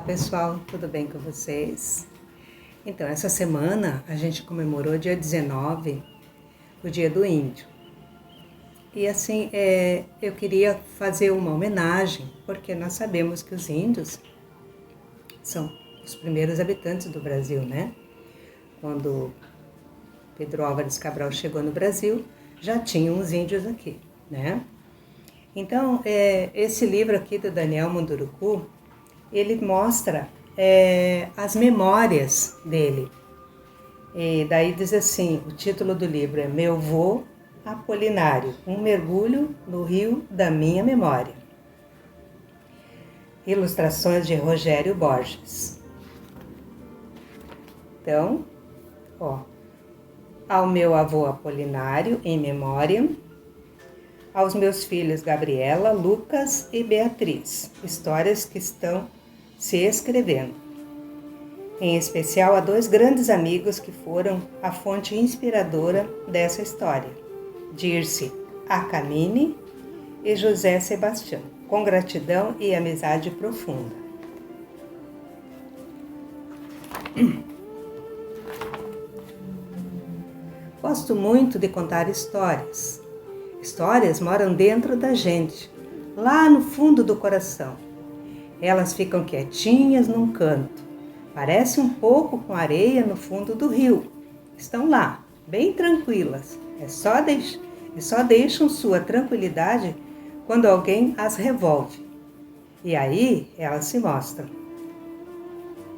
pessoal, tudo bem com vocês? Então, essa semana a gente comemorou dia 19, o Dia do Índio. E assim, eu queria fazer uma homenagem, porque nós sabemos que os índios são os primeiros habitantes do Brasil, né? Quando Pedro Álvares Cabral chegou no Brasil, já tinham os índios aqui, né? Então, esse livro aqui do Daniel Munduruku, ele mostra as memórias dele. E daí diz assim, o título do livro é Meu Vô Apolinário, um mergulho no rio da minha memória. Ilustrações de Rogério Borges. Então, ao meu avô Apolinário, em memória, aos meus filhos Gabriela, Lucas e Beatriz, histórias que estão se escrevendo. Em especial a dois grandes amigos que foram a fonte inspiradora dessa história, Dirce Acamini e José Sebastião, com gratidão e amizade profunda. Gosto muito de contar histórias. Histórias moram dentro da gente, lá no fundo do coração. Elas ficam quietinhas num canto. Parece um pouco com areia no fundo do rio. Estão lá, bem tranquilas. Só deixam sua tranquilidade quando alguém as revolve. E aí elas se mostram.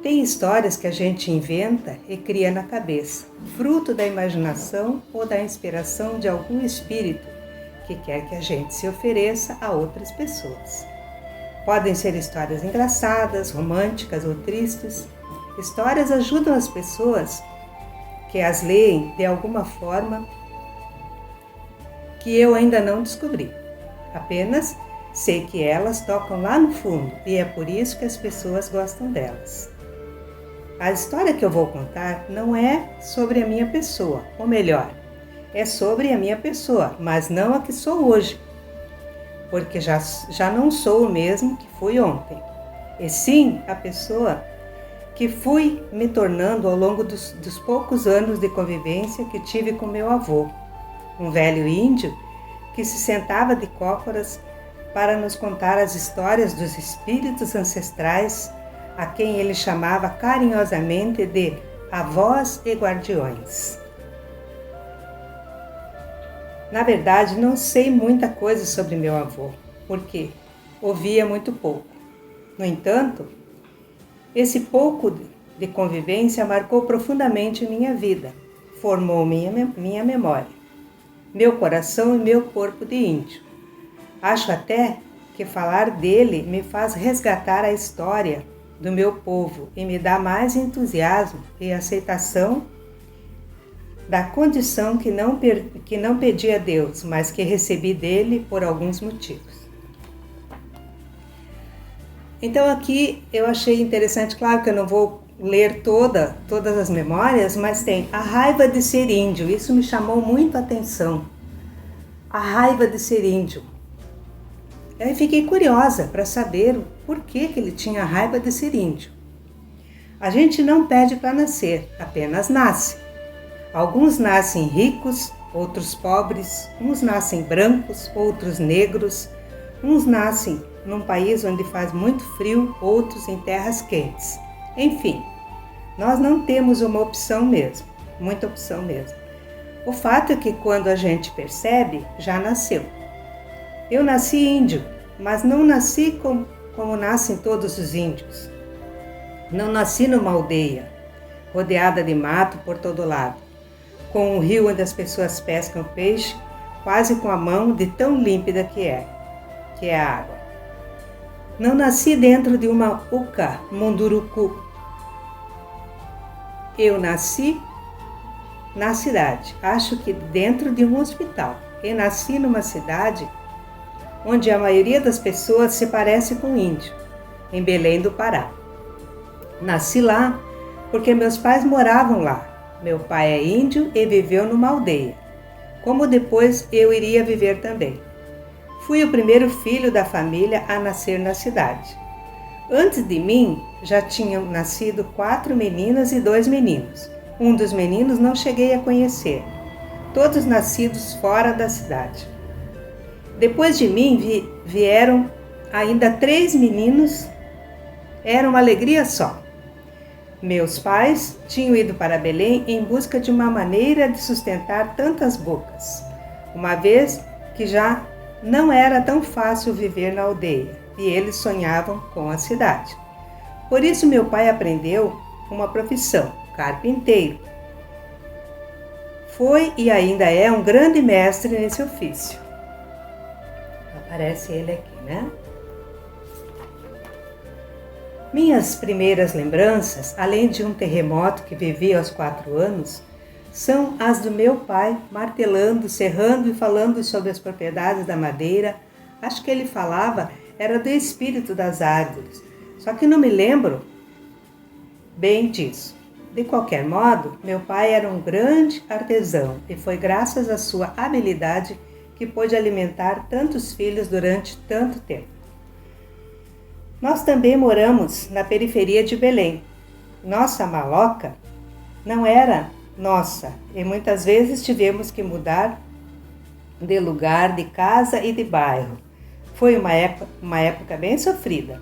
Tem histórias que a gente inventa e cria na cabeça, fruto da imaginação ou da inspiração de algum espírito que quer que a gente se ofereça a outras pessoas. Podem ser histórias engraçadas, românticas ou tristes. Histórias ajudam as pessoas que as leem de alguma forma que eu ainda não descobri. Apenas sei que elas tocam lá no fundo e é por isso que as pessoas gostam delas. A história que eu vou contar não é sobre a minha pessoa, ou melhor, é sobre a minha pessoa, mas não a que sou hoje, porque já não sou o mesmo que fui ontem, e sim a pessoa que fui me tornando ao longo dos poucos anos de convivência que tive com meu avô, um velho índio que se sentava de cócoras para nos contar as histórias dos espíritos ancestrais, a quem ele chamava carinhosamente de avós e guardiões. Na verdade, não sei muita coisa sobre meu avô, porque ouvia muito pouco. No entanto, esse pouco de convivência marcou profundamente minha vida, formou minha memória, meu coração e meu corpo de índio. Acho até que falar dele me faz resgatar a história do meu povo e me dá mais entusiasmo e aceitação da condição que não pedi a Deus, mas que recebi dele por alguns motivos. Então aqui eu achei interessante, claro que eu não vou ler todas as memórias, mas tem a raiva de ser índio, isso me chamou muito a atenção. A raiva de ser índio. Eu fiquei curiosa para saber o porquê que ele tinha raiva de ser índio. A gente não pede para nascer, apenas nasce. Alguns nascem ricos, outros pobres, uns nascem brancos, outros negros, uns nascem num país onde faz muito frio, outros em terras quentes. Enfim, nós não temos uma opção mesmo, muita opção mesmo. O fato é que quando a gente percebe, já nasceu. Eu nasci índio, mas não nasci como nascem todos os índios. Não nasci numa aldeia, rodeada de mato por todo lado, com um rio onde as pessoas pescam peixe quase com a mão de tão límpida que é a água. Não nasci dentro de uma uca munduruku. Eu nasci na cidade, acho que dentro de um hospital. Eu nasci numa cidade onde a maioria das pessoas se parece com índio, em Belém do Pará. Nasci lá porque meus pais moravam lá. Meu pai é índio e viveu numa aldeia, como depois eu iria viver também. Fui o primeiro filho da família a nascer na cidade. Antes de mim, já tinham nascido 4 meninas e 2 meninos. Um dos meninos não cheguei a conhecer, todos nascidos fora da cidade. Depois de mim vieram ainda 3 meninos, era uma alegria só. Meus pais tinham ido para Belém em busca de uma maneira de sustentar tantas bocas, uma vez que já não era tão fácil viver na aldeia e eles sonhavam com a cidade. Por isso meu pai aprendeu uma profissão, carpinteiro. Foi e ainda é um grande mestre nesse ofício. Aparece ele aqui, né? Minhas primeiras lembranças, além de um terremoto que vivi aos 4 anos, são as do meu pai martelando, serrando e falando sobre as propriedades da madeira. Acho que ele falava era do espírito das árvores, só que não me lembro bem disso. De qualquer modo, meu pai era um grande artesão e foi graças à sua habilidade que pôde alimentar tantos filhos durante tanto tempo. Nós também moramos na periferia de Belém. Nossa maloca não era nossa e muitas vezes tivemos que mudar de lugar, de casa e de bairro. Foi uma época bem sofrida.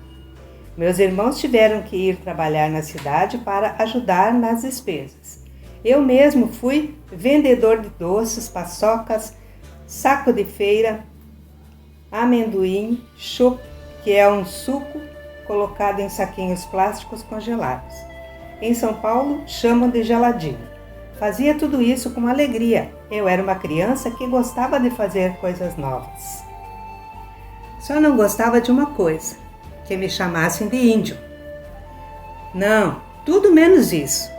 Meus irmãos tiveram que ir trabalhar na cidade para ajudar nas despesas. Eu mesmo fui vendedor de doces, paçocas, saco de feira, amendoim, chopp, que é um suco colocado em saquinhos plásticos congelados. Em São Paulo, chamam de geladinho. Fazia tudo isso com alegria. Eu era uma criança que gostava de fazer coisas novas. Só não gostava de uma coisa, que me chamassem de índio. Não, tudo menos isso.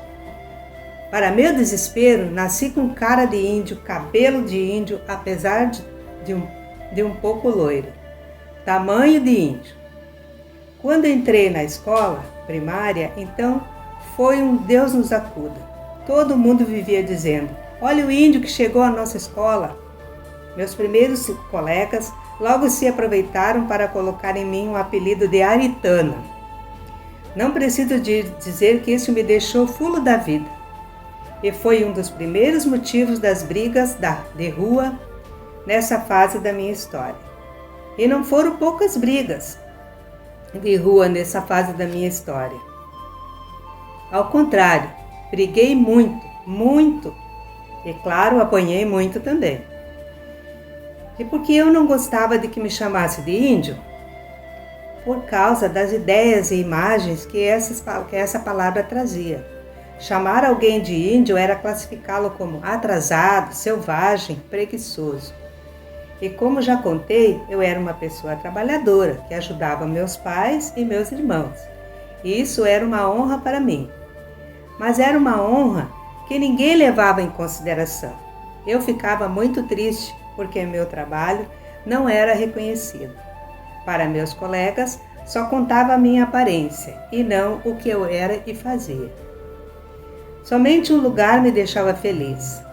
Para meu desespero, nasci com cara de índio, cabelo de índio, apesar de um pouco loiro. Tamanho de índio. Quando entrei na escola primária, então foi um Deus nos acuda. Todo mundo vivia dizendo, olha o índio que chegou à nossa escola. Meus primeiros colegas logo se aproveitaram para colocar em mim um apelido de Aritana. Não preciso dizer que isso me deixou fulo da vida. E foi um dos primeiros motivos das brigas de rua nessa fase da minha história. E não foram poucas brigas de rua nessa fase da minha história. Ao contrário, briguei muito, muito. E claro, apanhei muito também. E por que eu não gostava de que me chamasse de índio? Por causa das ideias e imagens que essa palavra trazia. Chamar alguém de índio era classificá-lo como atrasado, selvagem, preguiçoso. E como já contei, eu era uma pessoa trabalhadora, que ajudava meus pais e meus irmãos. E isso era uma honra para mim. Mas era uma honra que ninguém levava em consideração. Eu ficava muito triste porque meu trabalho não era reconhecido. Para meus colegas, só contava a minha aparência e não o que eu era e fazia. Somente um lugar me deixava feliz.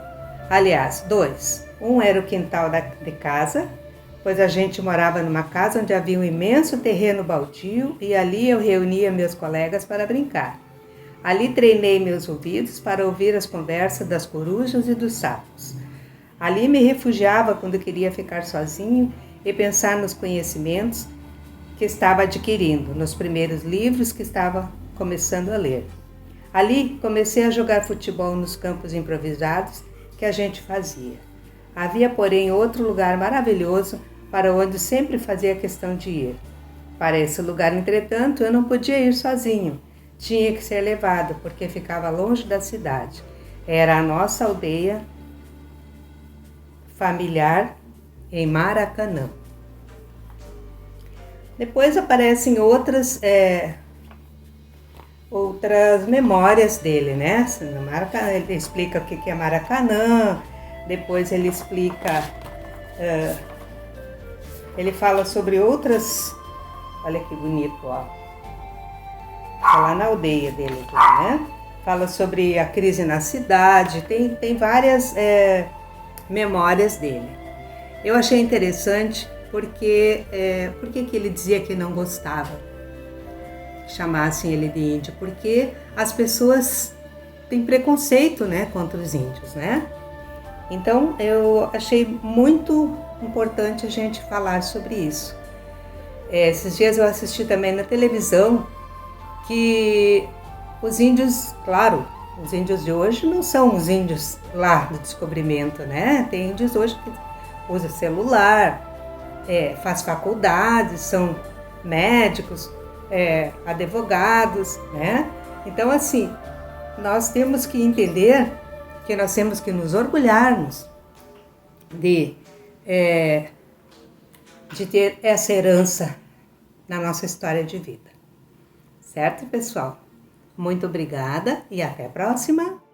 Aliás, 2. Um era o quintal de casa, pois a gente morava numa casa onde havia um imenso terreno baldio e ali eu reunia meus colegas para brincar. Ali treinei meus ouvidos para ouvir as conversas das corujas e dos sapos. Ali me refugiava quando queria ficar sozinho e pensar nos conhecimentos que estava adquirindo, nos primeiros livros que estava começando a ler. Ali comecei a jogar futebol nos campos improvisados que a gente fazia. Havia, porém, outro lugar maravilhoso para onde sempre fazia questão de ir. Para esse lugar, entretanto, eu não podia ir sozinho. Tinha que ser levado, porque ficava longe da cidade. Era a nossa aldeia familiar em Maracanã. Depois aparecem outras memórias dele, né? Ele explica o que é Maracanã, depois ele explica, ele fala sobre outras, olha que bonito, ó. Tá lá na aldeia dele, né? Fala sobre a crise na cidade, tem várias memórias dele. Eu achei interessante porque por que ele dizia que não gostava? chamassem ele de índio, porque as pessoas têm preconceito, né, contra os índios, né? Então eu achei muito importante a gente falar sobre isso. Esses dias eu assisti também na televisão que os índios, claro, os índios de hoje não são os índios lá do descobrimento, né? Tem índios hoje que usam celular, faz faculdades, são médicos, advogados, né? Então, assim, nós temos que entender que nós temos que nos orgulharmos de ter essa herança na nossa história de vida. Certo, pessoal? Muito obrigada e até a próxima!